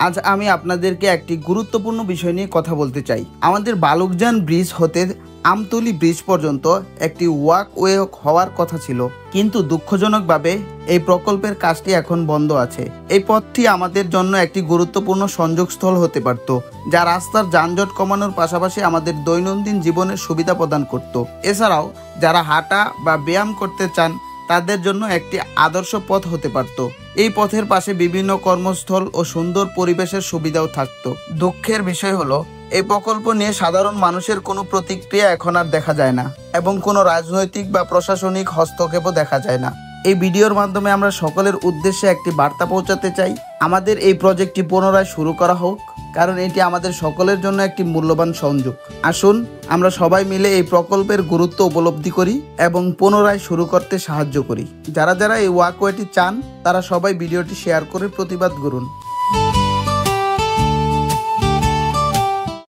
আজ আমি আপনাদেরকে একটি গুরুত্বপূর্ণ বিষয় নিয়ে কথা বলতে চাই। আমাদের বালুকজান ব্রিজ হতে আমতলী ব্রিজ পর্যন্ত একটি ওয়াকওয়ে হওয়ার কথা ছিল, কিন্তু দুঃখজনকভাবে এই প্রকল্পের কাজটি এখন বন্ধ আছে। এই পথটি আমাদের জন্য একটি গুরুত্বপূর্ণ সংযোগস্থল হতে পারত, যা রাস্তার যানজট কমানোর পাশাপাশি আমাদের দৈনন্দিন জীবনের সুবিধা প্রদান করত। এছাড়াও যারা হাঁটা বা ব্যায়াম করতে চান তাদের জন্য একটি আদর্শ পথ হতে পারত। এই পথের পাশে বিভিন্ন কর্মস্থল ও সুন্দর পরিবেশের সুবিধাও থাকত। দুঃখের বিষয় হলো এই প্রকল্প নিয়ে সাধারণ মানুষের কোনো প্রতিক্রিয়া এখন আর দেখা যায় না, এবং কোনো রাজনৈতিক বা প্রশাসনিক হস্তক্ষেপও দেখা যায় না। এই ভিডিওর মাধ্যমে আমরা সকলের উদ্দেশ্যে একটি বার্তা পৌঁছাতে চাই, আমাদের এই প্রজেক্টটি পুনরায় শুরু করা হোক, কারণ এটি আমাদের সকলের জন্য একটি মূল্যবান সংযোগ। আসুন আমরা সবাই মিলে এই প্রকল্পের গুরুত্ব উপলব্ধি করি এবং পুনরায় শুরু করতে সাহায্য করি। যারা যারা এই ওয়াকওয়েটি চান তারা সবাই ভিডিওটি শেয়ার করে প্রতিবাদ করুন।